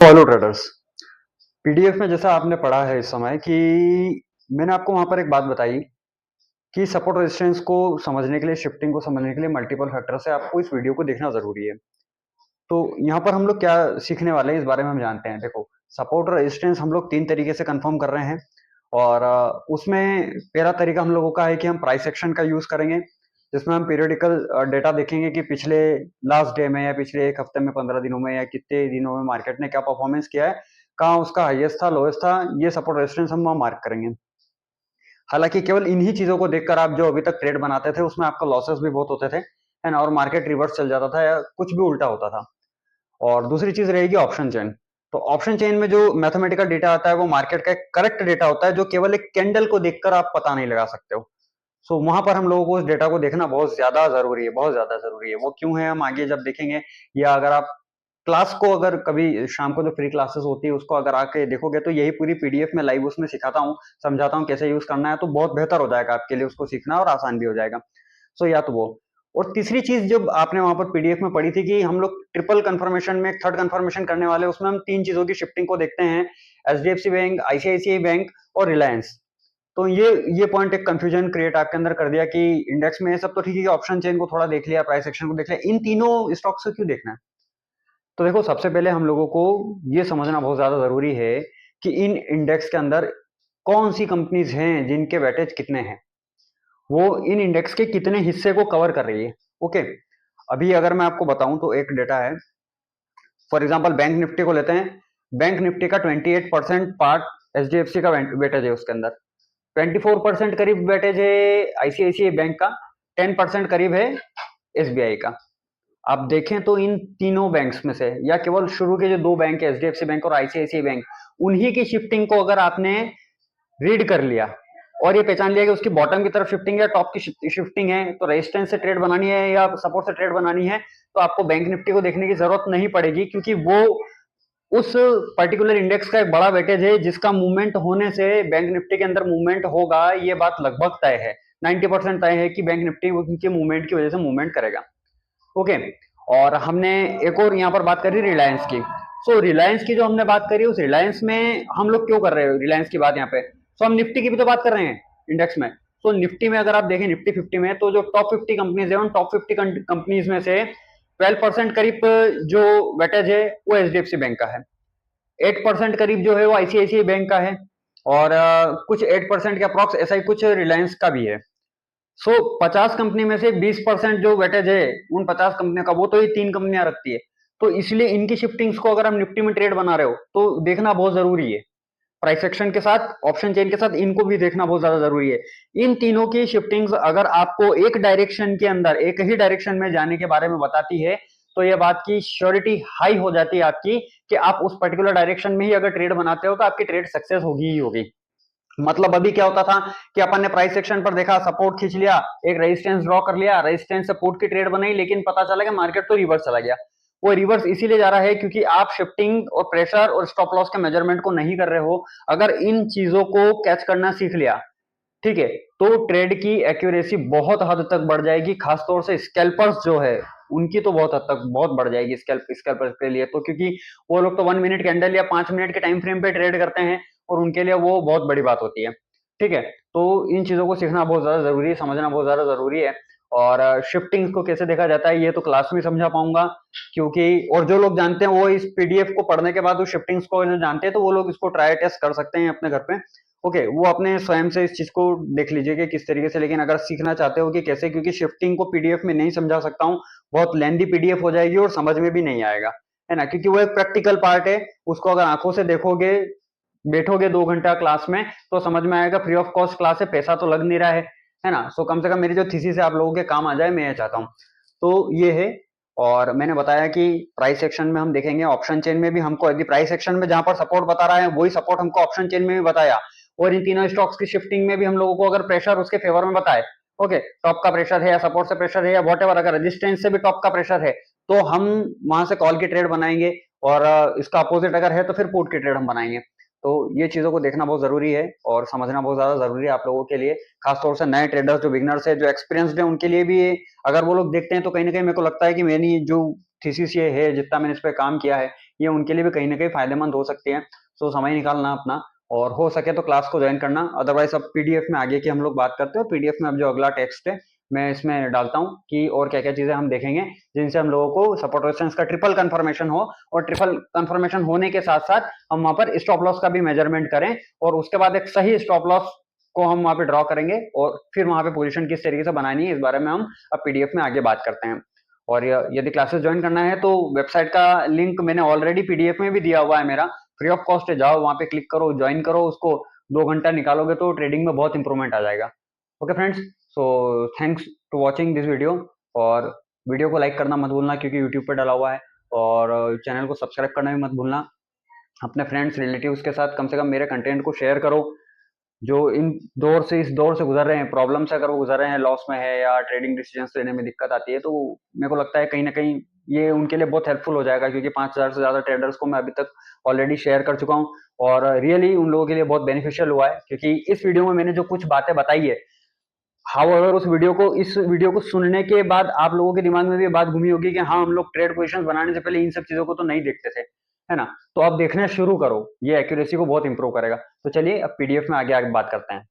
Hello traders. PDF में जैसा आपने पढ़ा है इस समय कि मैंने आपको वहां पर एक बात बताई कि सपोर्ट रेजिस्टेंस को समझने के लिए, शिफ्टिंग को समझने के लिए मल्टीपल फैक्टर से आपको इस वीडियो को देखना जरूरी है। तो यहाँ पर हम लोग क्या सीखने वाले हैं इस बारे में हम जानते हैं। देखो, सपोर्ट और रेजिस्टेंस हम लोग तीन तरीके से कंफर्म कर रहे हैं और उसमें पहला तरीका हम लोगों का है कि हम प्राइस एक्शन का यूज करेंगे, जिसमें हम पीरियडिकल डेटा देखेंगे कि पिछले लास्ट डे में या पिछले एक हफ्ते में, 15 दिनों में या कितने दिनों में मार्केट ने क्या परफॉर्मेंस किया है, कहाँ उसका हाईएस्ट था, लोएस्ट था। ये सपोर्ट रेजिस्टेंस हम वहाँ मार्क करेंगे। हालांकि केवल इन्हीं चीजों को देखकर आप जो अभी तक ट्रेड बनाते थे उसमें आपका लॉसेस भी बहुत होते थे, है ना, और मार्केट रिवर्स चल जाता था या कुछ भी उल्टा होता था। और दूसरी चीज रहेगी ऑप्शन चेन। तो ऑप्शन चेन में जो मैथमेटिकल डेटा आता है वो मार्केट का एक करेक्ट डेटा होता है, जो केवल एक कैंडल को देखकर आप पता नहीं लगा सकते हो। सो वहां पर हम लोगों को उस डेटा को देखना बहुत ज्यादा जरूरी है, बहुत ज्यादा जरूरी है। वो क्यों है हम आगे जब देखेंगे, या अगर आप क्लास को, अगर कभी शाम को जो फ्री क्लासेस होती है उसको अगर आके देखोगे तो यही पूरी पीडीएफ में लाइव उसमें सिखाता हूँ, समझाता हूँ कैसे यूज करना है, तो बहुत बेहतर हो जाएगा आपके लिए उसको सीखना और आसान भी हो जाएगा। सो या तो वो, और तीसरी चीज जो आपने वहां पर पीडीएफ में पढ़ी थी कि हम लोग ट्रिपल कंफर्मेशन में एक थर्ड कंफर्मेशन करने वाले हैं, उसमें हम तीन चीजों की शिफ्टिंग को देखते हैं, एचडीएफसी बैंक, आईसीआईसीआई बैंक और रिलायंस। तो ये पॉइंट एक कंफ्यूजन क्रिएट आपके अंदर कर दिया कि इंडेक्स में सब तो ठीक है, ऑप्शन चेन को थोड़ा देख लिया, प्राइस एक्शन को देख लिया, इन तीनों स्टॉक्स को क्यों देखना है। तो देखो, सबसे पहले हम लोगों को ये समझना बहुत ज्यादा जरूरी है कि इन इंडेक्स के अंदर कौन सी कंपनीज हैं जिनके वेटेज कितने हैं, वो इन इंडेक्स के कितने हिस्से को कवर कर रही है। ओके, अभी अगर मैं आपको बताऊं तो एक डेटा है, फॉर एग्जांपल बैंक निफ्टी को लेते हैं। बैंक निफ्टी का 28% पार्ट एचडीएफसी का वेटेज है, उसके अंदर 24% करीब वेटेज है आईसीआईसीआई बैंक का, 10% करीब है एसबीआई का। आप देखें तो इन तीनों बैंक्स में से, या केवल शुरू के जो दो बैंक है एचडीएफसी बैंक और आईसीआईसीआई बैंक, उन्हीं की शिफ्टिंग को अगर आपने रीड कर लिया और ये पहचान लिया कि उसकी बॉटम की तरफ शिफ्टिंग है, टॉप की शिफ्टिंग है, तो रेजिस्टेंस से ट्रेड बनानी है या सपोर्ट से ट्रेड बनानी है, तो आपको बैंक निफ्टी को देखने की जरूरत नहीं पड़ेगी, क्योंकि वो उस पर्टिकुलर इंडेक्स का एक बड़ा वेटेज है जिसका मूवमेंट होने से बैंक निफ्टी के अंदर मूवमेंट होगा। ये बात लगभग तय है, 90% तय है कि बैंक निफ्टी उनके मूवमेंट की वजह से मूवमेंट करेगा। ओके, और हमने एक और यहाँ पर बात करी रिलायंस की। सो रिलायंस की जो हमने बात करी, उस रिलायंस में हम लोग क्यों कर रहे हो रिलायंस की बात यहाँ पे, सो हम निफ्टी की भी तो बात कर रहे हैं इंडेक्स में। सो निफ्टी में अगर आप देखें, निफ्टी 50 में, तो जो टॉप 50 कंपनीज है, उन टॉप 50 कंपनीज में से 12% करीब जो वेटेज है वो एचडीएफसी बैंक का है, 8% करीब जो है वो आईसीआईसीआई बैंक का है, और कुछ 8% के अप्रॉक्स ऐसा ही कुछ रिलायंस का भी है। सो 50 कंपनी में से 20% जो वेटेज है उन 50 कंपनियों का, वो तो ये तीन कंपनियां रखती है। तो इसलिए इनकी शिफ्टिंग्स को अगर हम निफ्टी में ट्रेड बना रहे हो तो देखना बहुत जरूरी है। प्राइस एक्शन के साथ, ऑप्शन चेन के साथ इनको भी देखना बहुत ज्यादा जरूरी है। इन तीनों की शिफ्टिंग्स अगर आपको एक डायरेक्शन के अंदर, एक ही डायरेक्शन में जाने के बारे में बताती है, तो यह बात की श्योरिटी हाई हो जाती है आपकी कि आप उस पर्टिकुलर डायरेक्शन में ही अगर ट्रेड बनाते हो तो आपकी ट्रेड सक्सेस होगी ही होगी। मतलब अभी क्या होता था कि अपन ने प्राइस सेक्शन पर देखा, सपोर्ट खींच लिया, एक रेजिस्टेंस ड्रॉ कर लिया, रेजिस्टेंस सपोर्ट की ट्रेड बनाई, लेकिन पता चला कि मार्केट तो रिवर्स चला गया। वो रिवर्स इसीलिए जा रहा है क्योंकि आप शिफ्टिंग और प्रेशर और स्टॉप लॉस के मेजरमेंट को नहीं कर रहे हो। अगर इन चीजों को कैच करना सीख लिया, ठीक है, तो ट्रेड की एक्यूरेसी बहुत हद तक बढ़ जाएगी, खासतौर से स्कैल्पर्स जो है उनकी तो बहुत हद तक बहुत बढ़ जाएगी स्कैल्पर्स के लिए। तो क्योंकि वो लोग तो 1 मिनट कैंडल या 5 मिनट के टाइम फ्रेम पे ट्रेड करते हैं और उनके लिए वो बहुत बड़ी बात होती है। ठीक है, तो इन चीजों को सीखना बहुत ज्यादा जरूरी है, समझना बहुत ज्यादा जरूरी है। और शिफ्टिंग को कैसे देखा जाता है ये तो क्लास में समझा पाऊंगा, क्योंकि और जो लोग जानते हैं वो इस पीडीएफ को पढ़ने के बाद उस शिफ्टिंग्स को जानते हैं, तो वो लोग इसको ट्राई टेस्ट कर सकते हैं अपने घर पे। ओके, वो अपने स्वयं से इस चीज को देख लीजिए कि किस तरीके से। लेकिन अगर सीखना चाहते हो कि कैसे, क्योंकि शिफ्टिंग को पीडीएफ में नहीं समझा सकता हूँ, बहुत लेंदी पीडीएफ हो जाएगी और समझ में भी नहीं आएगा, है ना, क्योंकि वो एक प्रैक्टिकल पार्ट है। उसको अगर आंखों से देखोगे, बैठोगे 2 घंटा क्लास में, तो समझ में आएगा। फ्री ऑफ कॉस्ट क्लास है, पैसा तो लग नहीं रहा है ना। सो कम से कम मेरी जो थीसिस है आप लोगों के काम आ जाए, मैं ये चाहता हूँ। तो ये है। और मैंने बताया कि प्राइस सेक्शन में हम देखेंगे, ऑप्शन चेन में भी हमको यदि प्राइस सेक्शन में जहां पर सपोर्ट बता रहा है वही सपोर्ट हमको ऑप्शन चेन में भी बताया, और इन तीनों स्टॉक्स की शिफ्टिंग में भी हम लोगों को अगर प्रेशर उसके फेवर में बताए, ओके, टॉप का प्रेशर है या सपोर्ट से प्रेशर है या वॉट एवर, अगर रेजिस्टेंस से भी टॉप का प्रेशर है, तो हम वहां से कॉल की ट्रेड बनाएंगे, और इसका अपोजिट अगर है तो फिर पुट की ट्रेड हम बनाएंगे। तो ये चीजों को देखना बहुत जरूरी है और समझना बहुत ज्यादा जरूरी है आप लोगों के लिए, खासतौर से नए ट्रेडर्स जो बिगनर्स है, जो एक्सपीरियंसड है, उनके लिए भी ये अगर वो लोग देखते हैं तो कहीं ना कहीं मेरे को लगता है कि मेरी जो थीसिस ये है, जितना मैंने इस पर काम किया है, ये उनके लिए भी कहीं ना कहीं फायदेमंद हो सकती है। सो समय निकालना अपना, और हो सके तो क्लास को ज्वाइन करना। अदरवाइज अब पीडीएफ में आगे की हम लोग बात करते हैं, और पीडीएफ में अब जो अगला टेक्स्ट है मैं इसमें डालता हूँ कि और क्या क्या चीजें हम देखेंगे जिनसे हम लोगों को सपोर्ट रेजिस्टेंस का ट्रिपल कंफर्मेशन हो, और ट्रिपल कंफर्मेशन होने के साथ साथ हम वहां पर स्टॉप लॉस का भी मेजरमेंट करें, और उसके बाद एक सही स्टॉप लॉस को हम वहां पे ड्रॉ करेंगे, और फिर वहां पे पोजीशन किस तरीके से बनानी है इस बारे में हम अब पीडीएफ में आगे बात करते हैं। और यदि क्लासेस ज्वाइन करना है तो वेबसाइट का लिंक मैंने ऑलरेडी पीडीएफ में भी दिया हुआ है मेरा, फ्री ऑफ कॉस्ट है, जाओ वहां पे क्लिक करो, ज्वाइन करो उसको, 2 घंटा निकालोगे तो ट्रेडिंग में बहुत इंप्रूवमेंट आ जाएगा। Okay friends, so thanks to watching this video, और वीडियो को लाइक करना मत भूलना क्योंकि यूट्यूब पे डाला हुआ है, और चैनल को सब्सक्राइब करना भी मत भूलना। अपने फ्रेंड्स रिलेटिव्स के साथ कम से कम मेरे कंटेंट को शेयर करो, जो इस दौर से गुजर रहे हैं, प्रॉब्लम से अगर वो गुजर रहे हैं, लॉस में है या ट्रेडिंग डिसीजंस लेने में दिक्कत आती है, तो मेरे को लगता है कहीं ना कहीं ये उनके लिए बहुत हेल्पफुल हो जाएगा, क्योंकि 5,000 से ज्यादा ट्रेडर्स को मैं अभी तक ऑलरेडी शेयर कर चुका हूँ, और रियली उन लोगों के लिए बहुत बेनिफिशियल हुआ है, क्योंकि इस वीडियो में मैंने जो कुछ बातें बताई है, हाउएवर इस वीडियो को सुनने के बाद आप लोगों के दिमाग में भी ये बात घूमी होगी कि हाँ, हम लोग ट्रेड पोजीशंस बनाने से पहले इन सब चीजों को तो नहीं देखते थे, है ना? तो अब देखना शुरू करो, ये एक्यूरेसी को बहुत इंप्रूव करेगा। तो चलिए अब पीडीएफ में आगे आगे बात करते हैं।